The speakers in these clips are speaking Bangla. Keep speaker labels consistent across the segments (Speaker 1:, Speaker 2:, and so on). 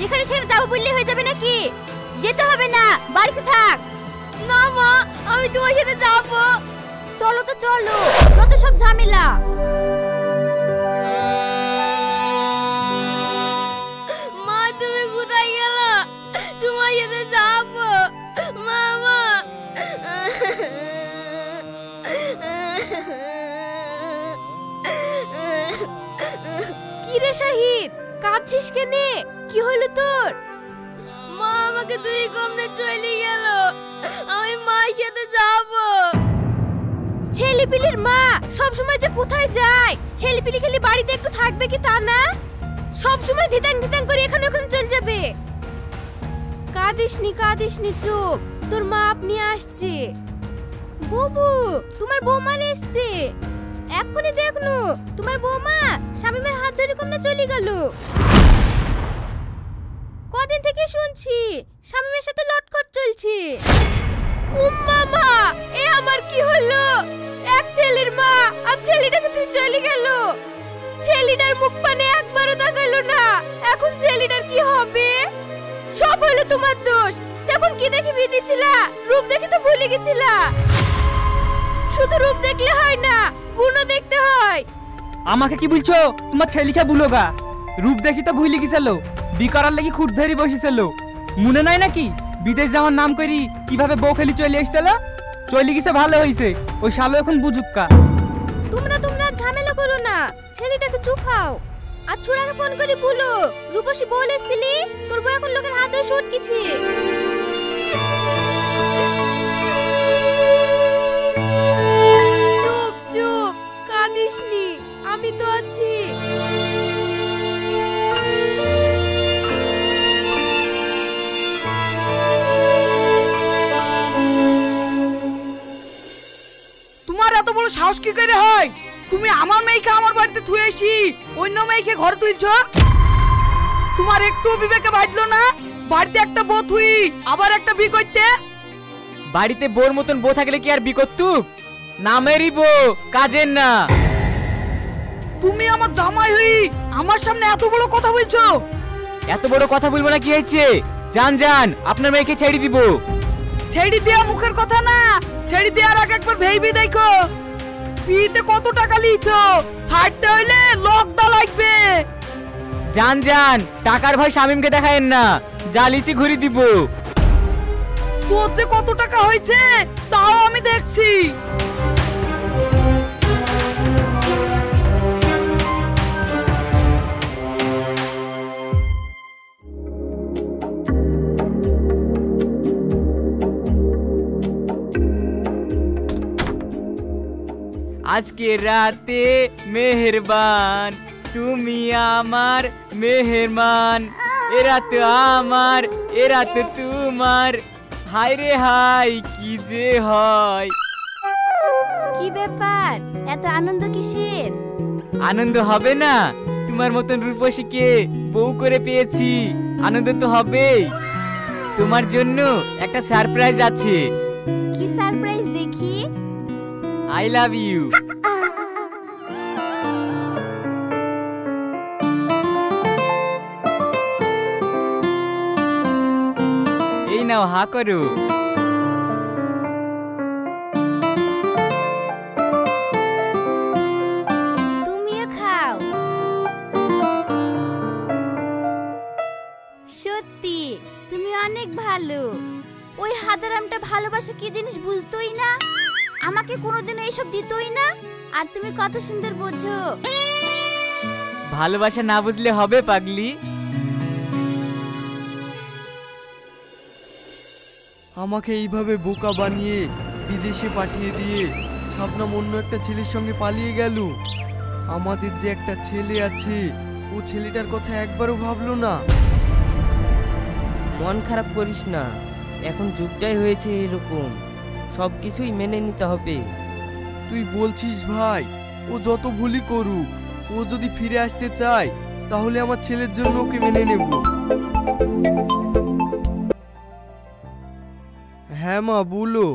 Speaker 1: যেখানে সেখানে যাবো বললে হয়ে যাবে নাকি? যেতে হবে না, বাড়িতে থাক। না মা, আমি তোমার সাথে যাবো। চলো তো চলো, যত সব ঝামেলা। মা তুমি কোথায় গেলা? তোমার সাথে যাবো মামা। কি রে শাহিদ, কাঁদছিস কেনে? কি হলো তোর? মা আমাকে তুই কমনে চলে গেল, আমি মায়ের সাথে যাবো। ছেলেপিলির মা সব সময় যে কোথায় যায়? ছেলেপিলি খালি বাড়িতে একটু থাকবে কি তা না? সব সময় ধিতাং ধিতাং করে এখানে ওখানে চলে যাবে। কাঁদিসনি চুপ, তোর মা আপনি আসছে। বুবু, তোমার বৌমা এসছে। এক্ষুনি দেখনু তোমার বৌমা শামিমের হাত ধরে কমনে চলে গেল। কদিন থেকে শুনছি শামিমের সাথে লটখট চলছে। মামা, এ আমার কি হলো? এক ছেলের মা আর ছেলেটাকে তুই চলে গেল। ছেলেটার মুখ পানে একবারও তাকাইলো না। এখন ছেলেটার কি হবে? সব হলো তোমার দোষ। তখন কি দেখি বিদিছিলা? রূপ দেখে তো ভুলে গেছিলা। শুধু রূপ দেখলে হয় না, গুণও দেখতে হয়।
Speaker 2: আমাকে কি বলছো? তোমার ছেলেকে বুলোগা। রূপ দেখি তো ভুলে গেছিল, বিকরার লাগি খুঁট ধরি বসেছিল। মনে নাই নাকি বিদেশ যাওয়ার নাম করি কিভাবে বউ খেলি চলে এসেছিল? চলে গেছে ভালো হয়েছে, ওই শালো এখন বুঝুক্কা।
Speaker 1: তোমরা ঝামেলা করো না, ছেলেটাকে চুপাও। আর ছোড়াকে ফোন করে বলো রূপসী বলেছিলি তোর বউ এখন লোকের হাতে সটকিছে। চুপ কাঁদিসনি, আমি তো আছি।
Speaker 3: তোমার এত বড় সাহস কি করে হয়? তুমি আমার মেয়েকে আমার বাড়িতে থুয়ে আসি অন্য মেয়েকে ঘরে তুলছ? তোমার একটু বিবেকে বাজলো না? বাড়িতে একটা বউ থুই আবার একটা বি করতে?
Speaker 2: বাড়িতে বোর মতন বউ থাকলে কি আর বিকতুক? নামেরই বউ, কাজের না।
Speaker 3: তুমি আমার জামাই হই আমার সামনে এত বড় কথা বলছো?
Speaker 2: এত বড় কথা বলবো না, কি হয়েছে? জান আপনার মেয়েকে ছেড়ে দিব।
Speaker 3: ছেড়ে দেয়া মুখের কথা না, ছেড়ে দেওয়ার আগে একবার ভেবে দেখো বিয়েতে কত টাকা লিয়েছো। ছাড়তে হইলে লকডা লাগবে।
Speaker 2: জান টাকার ভয় শামিমকে দেখায়েন না, যা লিচি ঘুরি দিব।
Speaker 3: তোর যে কত টাকা হয়েছে তাও আমি দেখছি।
Speaker 2: আজকে রাতে মেহেরবান, তুমি আমার মেহেরমান। এ রাত আমার, এ রাত তোমার। হায় রে হায়, কি যে হয়।
Speaker 1: কি ব্যাপার, এত আনন্দ কিসের?
Speaker 2: আনন্দ হবে না? তোমার মতন রূপসীকে বউ করে পেয়েছি, আনন্দ তো হবেই। তোমার জন্য একটা সারপ্রাইজ আছে।
Speaker 1: কি সারপ্রাইজ দেখি?
Speaker 2: I love you. এই নাও, হা করো।
Speaker 1: তুমিও খাও। সত্যি তুমি অনেক ভালো। ওই হাদারামটা ভালোবাসা কি জিনিস বুঝতোই না, আমাকে কোনোদিনও এইসব দিতই না। আর তুমি কত সুন্দর বোঝো।
Speaker 2: ভালোবাসা না বুঝলে হবে পাগলি?
Speaker 4: আমাকে এইভাবে বোকা বানিয়ে বিদেশে পাঠিয়ে দিয়ে শাবনাম অন্য একটা ছেলের সঙ্গে পালিয়ে গেল। আমাদের যে একটা ছেলে আছে, ও ছেলেটার কথা একবারও ভাবলো না।
Speaker 5: মন খারাপ করিস না, এখন যুগটাই হয়েছে এরকম, সব কিছুই মেনে নিতে হবে।
Speaker 4: তুই বলছিস ভাই, ও যত ভুলই করুক, ও যদি ফিরে আসতে চায় তাহলে আমার ছেলের জন্য ওকে মেনে নেব। হ্যাঁ মা, বলো।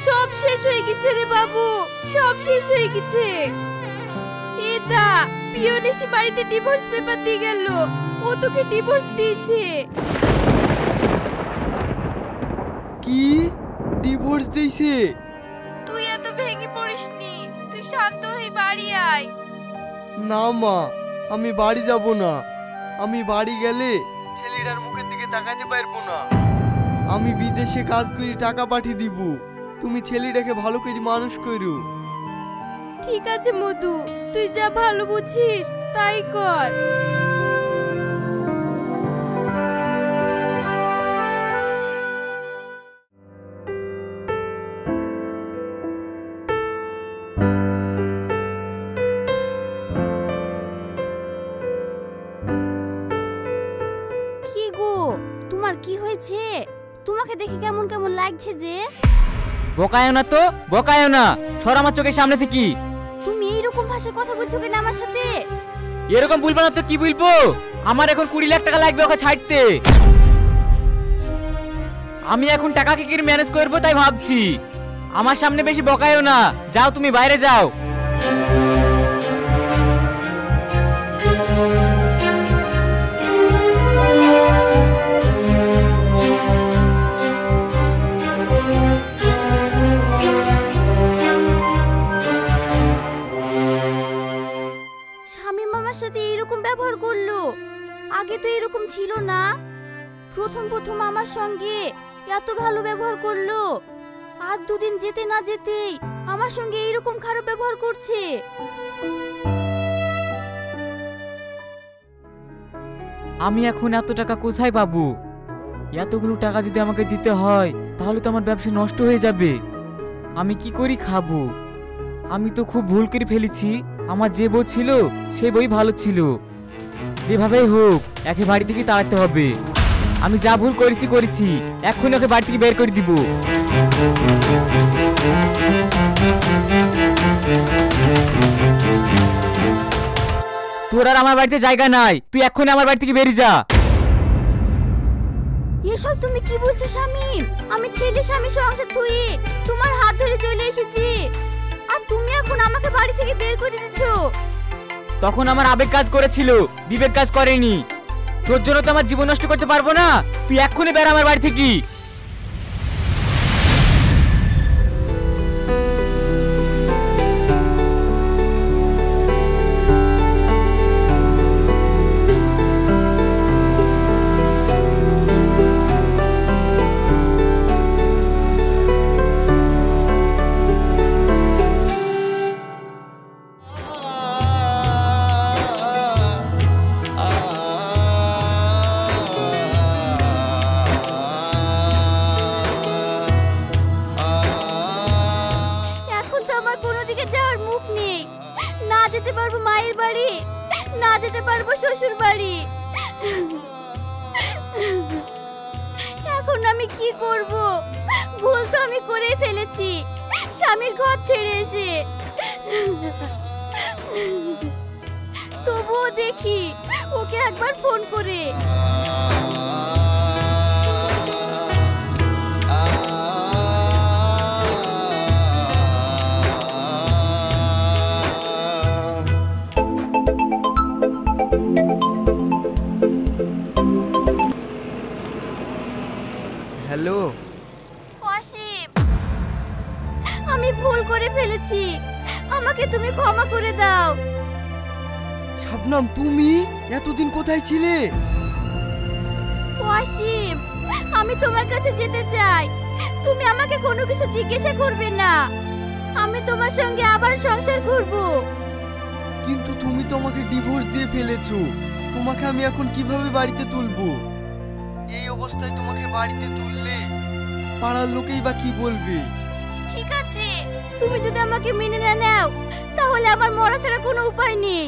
Speaker 1: সব শেষ হয়ে গেছে রে বাবু, সব শেষ হয়ে গেছে। এটা পিয়ন এসে বাড়িতে ডিভোর্স পেপার দিয়ে গেল। ও তোকে ডিভোর্স দিয়েছে।
Speaker 4: কি ডিভোর্স দিয়েছে?
Speaker 1: তুই এত ভেঙে পড়িসনি, তুই শান্ত হয়ে বাড়ি আয়।
Speaker 4: না মা, আমি বাড়ি যাব না। আমি বাড়ি গেলে ছেলেটার মুখের দিকে তাকাতে পারবো না। আমি বিদেশে কাজ করে টাকা পাঠিয়ে দিব। তুমি ছেলেটাকে ভালো করে মানুষ করো।
Speaker 1: ঠিক আছে মধু, তুই যা ভালো বুঝিস তাই কর। কি গো, তোমার কি হয়েছে? তোমাকে দেখে কেমন কেমন লাগছে যে?
Speaker 2: বকায়ও না তো, বকায়ও না। সর আমার চোখের সামনে থেকে।
Speaker 1: তুমি এইরকম ভাষায় কথা বলছো কেন আমার সাথে?
Speaker 2: এরকম বলবো না তো কি বলবো? আমার এখন 20 লাখ টাকা লাগবে ওকে ছাড়তে। আমি এখন টাকা কি করে ম্যানেজ করবো তাই ভাবছি। আমার সামনে বেশি বকায়ও না। যাও তুমি বাইরে যাও।
Speaker 1: শামীম আমার সাথে এরকম ব্যবহার করলো? আগে তো এরকম ছিল না। প্রথম প্রথম আমার সঙ্গে এত ভালো ব্যবহার করলো, আর দুদিন যেতে না যেতেই আমার সঙ্গে এইরকম খারাপ ব্যবহার করছে।
Speaker 2: আমি এখন এত টাকা কোথায় পাবো? এতগুলো টাকা যদি আমাকে দিতে হয় তাহলে তো আমার ব্যবসা নষ্ট হয়ে যাবে। আমি কি করি খাবো? আমি তো খুব ভুল করে ফেলেছি। আমার যে বউ ছিল সেই বই ভালো ছিল। যেভাবেই হোক একে বাড়ি থেকে তাড়াতে হবে। আমি যা ভুল করেছি করেছি, এক্ষুনি ওকে বাড়ি থেকে বের করে দিব। তোর আর আমার বাড়িতে জায়গা নাই। তুই এক্ষুনি আমার বাড়ি থেকে বেরিয়ে যা।
Speaker 1: এসব তুমি কি বলছো শামীম? আমি ছেলে স্বামী সংসার থুয়ে তোমার হাত ধরে চলে এসেছি, আর তুমি এখন আমাকে বাড়ি থেকে বের করে দিচ্ছো।
Speaker 2: তখন আমার আবেগ কাজ করেছিল, বিবেক কাজ করেনি। তোর জন্য তো আমার জীবন নষ্ট করতে পারবো না। তুই এক্ষুনি বের আমার বাড়ি থেকে।
Speaker 1: এখন তো আমার কোনো দিকে যাওয়ার মুখ নেই। না যেতে পারবো মায়ের বাড়ি, না যেতে পারবো শ্বশুর বাড়ি। এখন আমি কি করব? ভুল তো আমি করেই ফেলেছি, স্বামীর ঘর ছেড়ে এসে। তবুও দেখি ওকে একবার ফোন করে।
Speaker 4: হ্যালো।
Speaker 1: অসীম, আমি ভুল করে ফেলেছি, আমাকে তুমি ক্ষমা করে দাও।
Speaker 4: শাবনাম, তুমি এতদিন কোথায় ছিলে?
Speaker 1: অসীম, আমি তোমার কাছে যেতে চাই। তুমি আমাকে কোনো কিছু জিজ্ঞাসা করবে না। আমি তোমার সঙ্গে আবার সংসার করব।
Speaker 4: কিন্তু তুমি তো আমাকে ডিভোর্স দিয়ে ফেলেছো। তোমাকে আমি এখন কিভাবে বাড়িতে তুলবো? এই অবস্থায় তোমাকে বাড়িতে তুললে পাড়ার লোকেই বা কি বলবে?
Speaker 1: ঠিক আছে, তুমি যদি আমাকে মেনে না নাও তাহলে আমার মরা ছাড়া কোনো উপায় নেই।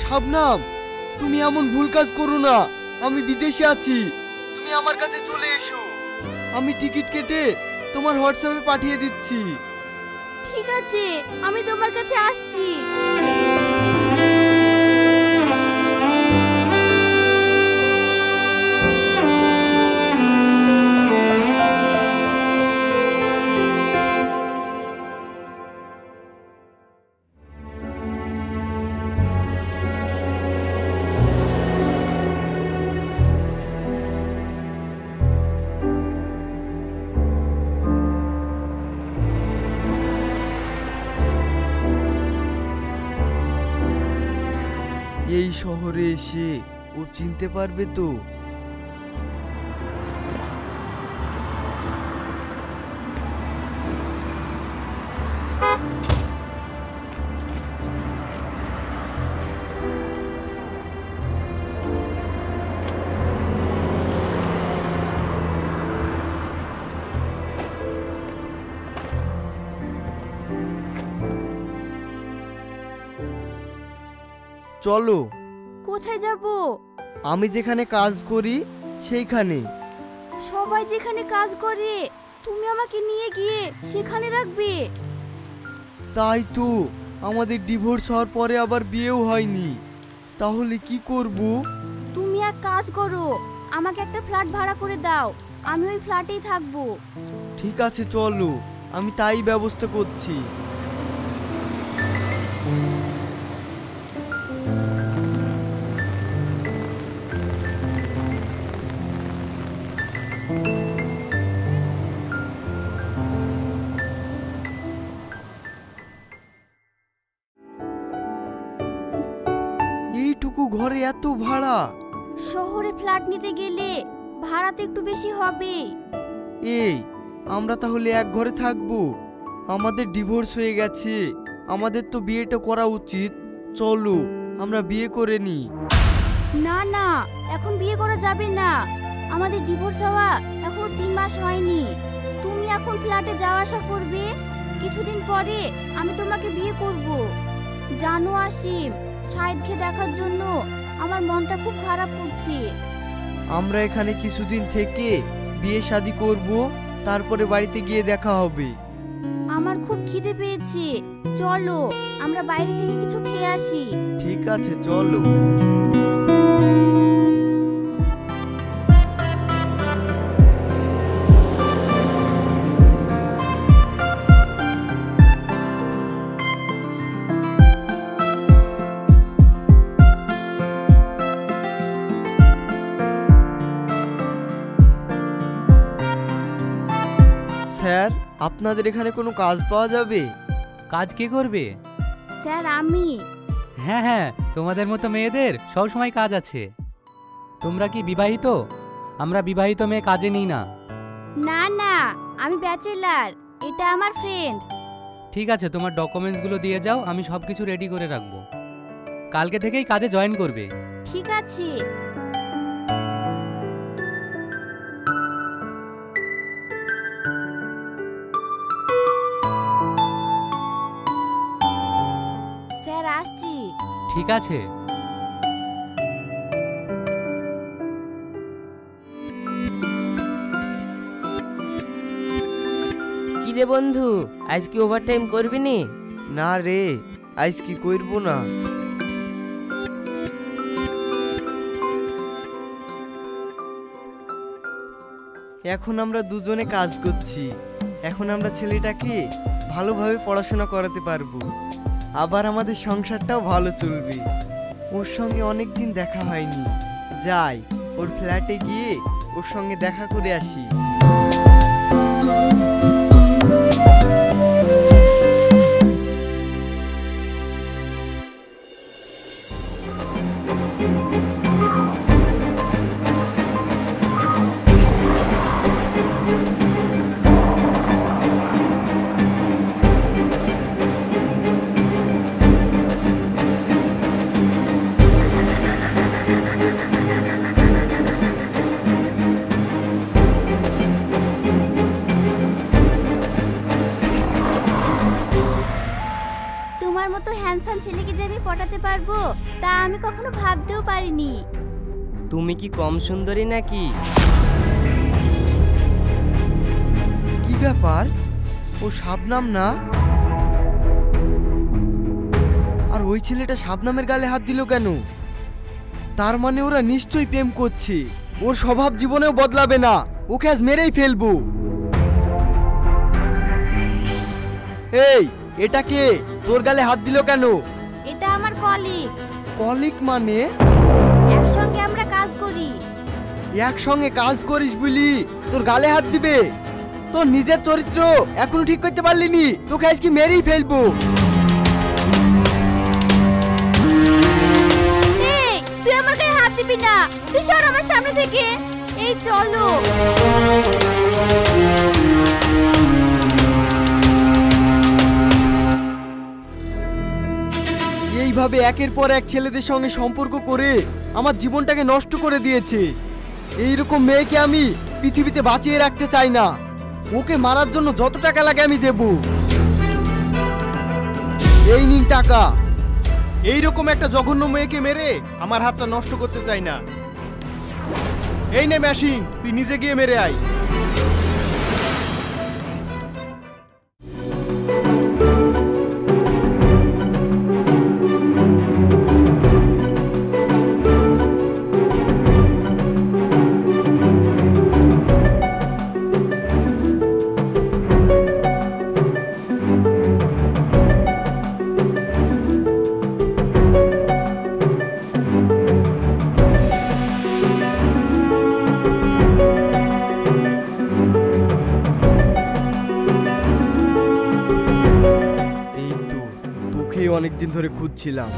Speaker 4: শাবনাম, তুমি এমন ভুল কাজ করো না। আমি বিদেশে আছি, তুমি আমার কাছে চলে এসো। আমি টিকিট কেটে তোমার হোয়াটসঅ্যাপে পাঠিয়ে দিচ্ছি।
Speaker 1: ঠিক আছে, আমি তোমার কাছে আসছি।
Speaker 4: শহরে এসে ও চিনতে পারবে তো? চলো।
Speaker 1: কোথায় যাব?
Speaker 4: আমি যেখানে কাজ করি সেইখানে।
Speaker 1: সবাই যেখানে কাজ করে তুমি আমাকে নিয়ে গিয়ে সেখানে রাখবে?
Speaker 4: তাই তো, আমাদের ডিভোর্স হওয়ার পরে আবার বিয়েও হয়নি, তাহলে কি করব?
Speaker 1: তুমি এক কাজ করো, আমাকে একটা ফ্ল্যাট ভাড়া করে দাও, আমি ওই ফ্ল্যাটেই থাকবো।
Speaker 4: ঠিক আছে চলো, আমি তাই ব্যবস্থা করছি। এইটুকু ঘরে এত ভাড়া?
Speaker 1: শহরে ফ্ল্যাট নিতে গেলে ভাড়া তো একটু বেশি হবে।
Speaker 4: এই, আমরা তাহলে এক ঘরে থাকবো? আমাদের ডিভোর্স হয়ে গেছে, আমাদের তো বিয়েটা করা উচিত। চলো আমরা বিয়ে করে নিই।
Speaker 1: না না, এখন বিয়ে করা যাবে না, আমাদের ডিভোর্স হওয়া এখনো 3 মাস হয়নি। তুমি এখন ফ্ল্যাটে যাওয়া আসা করবে, কিছুদিন পরে আমি তোমাকে বিয়ে করব। জানো আসিম, শাহিদকে দেখার জন্য আমার মনটা খুব খারাপ করছে।
Speaker 4: আমরা এখানে কিছুদিন থেকে বিয়ে শাদী করব, তারপরে বাড়িতে গিয়ে দেখা হবে।
Speaker 1: আমার খুব খিদে পেয়েছে, চলো আমরা বাইরে থেকে কিছু খেয়ে আসি।
Speaker 4: ঠিক আছে চলো। স্যার, আপনাদের এখানে কোনো কাজ পাওয়া যাবে?
Speaker 6: কাজ কে করবে?
Speaker 1: স্যার আমি।
Speaker 6: হ্যাঁ হ্যাঁ, তোমাদের মতো মেয়েদের সব সময় কাজ আছে। তোমরা কি বিবাহিত? আমরা বিবাহিত মেয়ে কাজে নিই না।
Speaker 1: না না, আমি ব্যাচেলার, এটা আমার ফ্রেন্ড।
Speaker 6: ঠিক আছে, তোমার ডকুমেন্টসগুলো দিয়ে যাও, আমি সব কিছু রেডি করে রাখবো। কালকে থেকেই কাজে জয়েন করবে।
Speaker 1: ঠিক আছে। স্যার আসছি।
Speaker 6: ঠিক আছে।
Speaker 5: কি রে বন্ধু, আজ কি ওভারটাইম করবি নি?
Speaker 4: না রে, আজ কি করব না। এখন আমরা দুজনে কাজ করছি, এখন আমরা ছেলেটাকে ভালোভাবে পড়াশোনা করাতে পারবো, আবার আমাদের সংসারটাও ভালো চলবে। ওর সঙ্গে অনেক দিন দেখা হয়নি, যাই ওর ফ্ল্যাটে গিয়ে ওর সঙ্গে দেখা করে আসি।
Speaker 1: তোমার মতো হ্যান্ডসাম ছেলেকে যে আমি পটাতে পারবো তা আমি কখনো ভাবতেও পারিনি।
Speaker 5: তুমি কি কম সুন্দরী নাকি?
Speaker 4: কি ব্যাপার, ও শাবনাম না? আর ওই ছেলেটা শাবনামের গালে হাত দিল কেন? তার মানে ওরা নিশ্চয়ই প্রেম করছে। ওর স্বভাব জীবনেও বদলাবে না, ওকে আজ মেরেই ফেলবো। এই, এটা কে? তোর গালে হাত দিল কেন?
Speaker 1: এটা আমার কলিগ।
Speaker 4: কলিগ মানে?
Speaker 1: একসঙ্গে আমরা কাজ করি।
Speaker 4: একসঙ্গে কাজ করিস বলি তোর গালে হাত দিবে? তোর নিজের চরিত্র এখনো ঠিক করতে পারলি নি, তোকে আজকে মেরেই ফেলবো।
Speaker 1: এই, তুই আমার গায়ে হাত দিবি না, তুই সর আমার সামনে থেকে। এই চলো।
Speaker 4: এইভাবে একের পর এক ছেলেদের সঙ্গে সম্পর্ক করে আমার জীবনটাকে নষ্ট করে দিয়েছে। এইরকম মেয়েকে আমি পৃথিবীতে বাঁচিয়ে রাখতে চাই না। ওকে মারার জন্য যত টাকা লাগে আমি দেব। এই নিন টাকা।
Speaker 7: এইরকম একটা জঘন্য মেয়েকে মেরে আমার হাতটা নষ্ট করতে চাই না। এই নে ম্যাশিং, তুই নিজে গিয়ে মেরে আয়।
Speaker 4: এই তো তোকেই অনেকদিন ধরে খুঁজছিলাম।